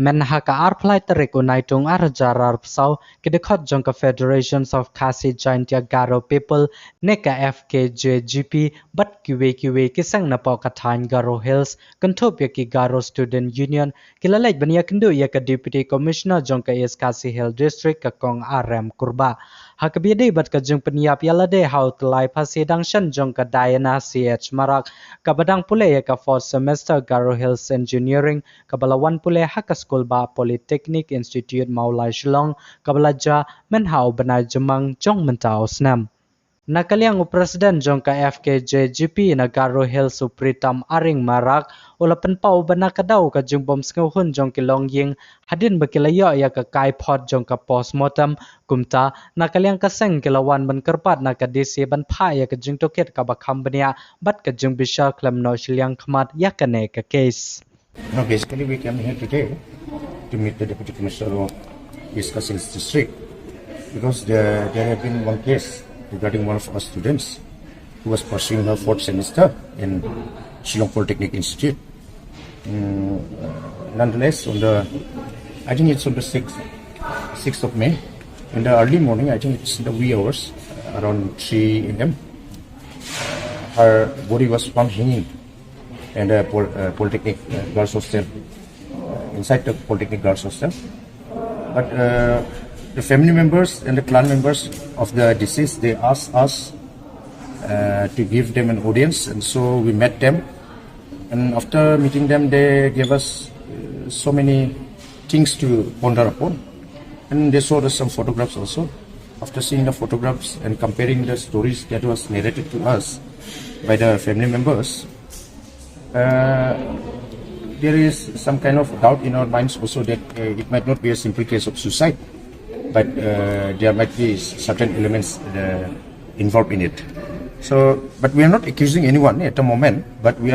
Menhaka arplai tarik unai tung arajarar psau kedekot jongka Federations of Khasi Jaintia Garo People neka FKJGP bat kiwe kisang napo kathain Garo Hills kentop yaki Garo Student Union Marak Leit Kynduh yaka Deputy Commissioner jongka East Khasi Hill District kakong RM Kurba hakabidi bat kajung peniap yalade how telai pasidang shan jongka Diana CH Marak kabadang pule yaka 4th semester Garo Hills Engineering kabalawan pule hakas Kulba Polytechnic Institute Maulai Shillong kabalaja menhau benai jemang jong mentau snam. Nakaliang Presiden jongka FKJGP na Garo Hills Supritam Ïing Marak ulapan pau banakadaw ka jungbom Sngewhun jong kilong Ïing hadin bakilayo ya ka kaipod jongka postmortem kumta nakaliang kaseng kilawan bankerpat na ka DC ban Phah ya ka Phah Tohkit Bnïah bat ka jung bisha klamno shiliang khmat ya ka ne ka case. No, basically we came here today to meet the Deputy Commissioner of East Khasi Hills District because there had been one case regarding one of our students who was pursuing her 4th semester in Shillong Polytechnic Institute. Nonetheless, I think it's on the 6th of May, in the early morning, I think it's in the wee hours, around 3 a.m., her body was found hanging in the Polytechnic Girls Hostel, inside the Polytechnic Girls Hostel. But the family members and the clan members of the deceased, they asked us to give them an audience, and so we met them. And after meeting them, they gave us so many things to ponder upon, and they showed us some photographs also. After seeing the photographs and comparing the stories that was narrated to us by the family members, there is some kind of doubt in our minds also that it might not be a simple case of suicide, but there might be certain elements involved in it. So, but we are not accusing anyone at the moment, but we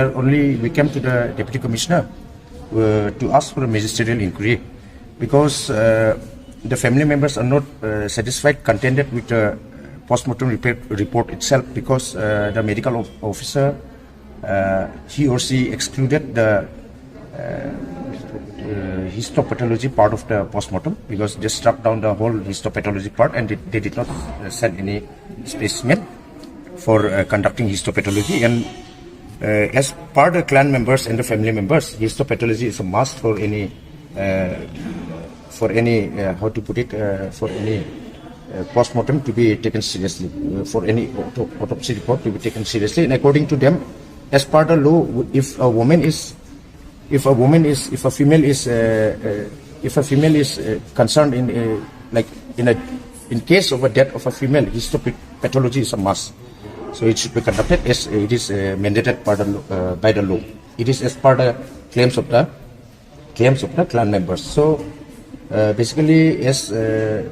came to the Deputy Commissioner to ask for a magisterial inquiry because the family members are not satisfied, contented with the postmortem report itself because the medical officer, he or she excluded the histopathology part of the postmortem because they struck down the whole histopathology part and they did not send any specimen for conducting histopathology. And as part of the clan members and the family members, histopathology is a must for any postmortem to be taken seriously, for any autopsy report to be taken seriously. And according to them, as part of the law, if a female is concerned in case of a death of a female, histopathology is a must. So it should be conducted as it is mandated by the law. It is as part of the claims of the clan members. So basically,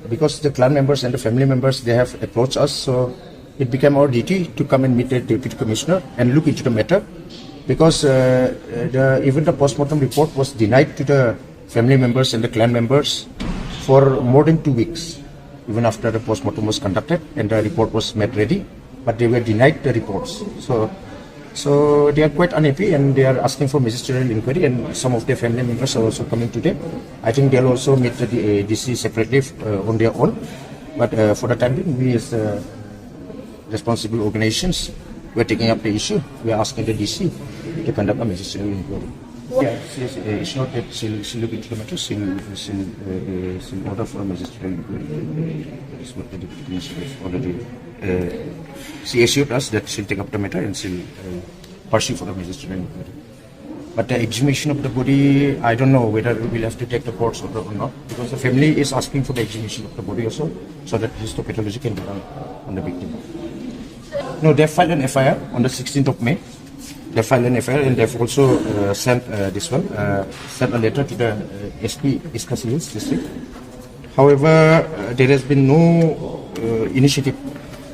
because the clan members and the family members, they have approached us, so it became our duty to come and meet the Deputy Commissioner and look into the matter, because even the postmortem report was denied to the family members and the clan members for more than 2 weeks, even after the postmortem was conducted and the report was made ready, but they were denied the reports. So they are quite unhappy and they are asking for magisterial inquiry, and some of their family members are also coming today. I think they'll also meet the DC separately on their own, but for the time being, we as responsible organizations, we are taking up the issue. We are asking the DC to conduct a magisterial inquiry. Yeah, it's not that she'll look into the matter, she'll order for a magisterial inquiry. That's what the Deputy Commissioner has already. She assured us that she'll take up the matter and she'll pursue for a magisterial inquiry. But the exhumation of the body, I don't know whether we'll have to take the court's order or not, because the family is asking for the exhumation of the body also, so that histopathology can be done on the victim. No, they filed an FIR on the 16th of May. They filed an FIR and they've also sent a letter to the SP East Khasi Hills District. However, there has been no initiative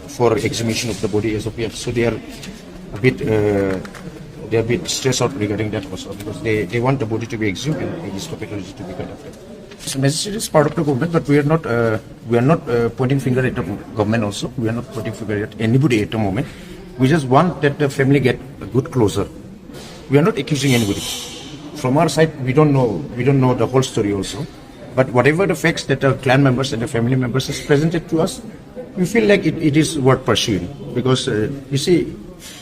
for exhumation of the body as of yet, so they are a bit stressed out regarding that also, because they want the body to be exhumed and histopathology to be conducted. So magistrate is part of the government, but we are not pointing finger at the government also. We are not pointing finger at anybody at the moment. We just want that the family get a good closure. We are not accusing anybody. From our side, we don't know the whole story also. But whatever the facts that the clan members and the family members has presented to us, we feel like it is worth pursuing. Because, you see,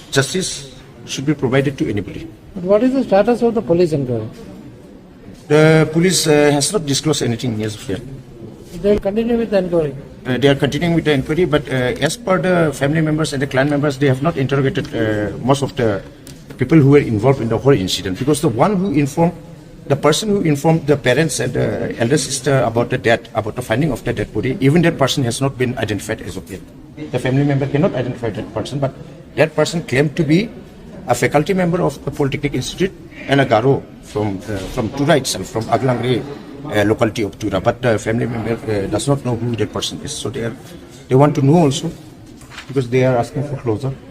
justice should be provided to anybody. But what is the status of the police inquiry? The police has not disclosed anything as of yet. They will continue with the inquiry. They are continuing with the inquiry, but as per the family members and the clan members, they have not interrogated most of the people who were involved in the whole incident. Because the person who informed the parents and the elder sister about the death, about the finding of the dead body, even that person has not been identified as of yet. The family member cannot identify that person, but that person claimed to be a faculty member of the Polytechnic Institute and a Garo from Tura itself, from Aglangre locality of Tura. But the family member does not know who that person is. So they want to know also, because they are asking for closure.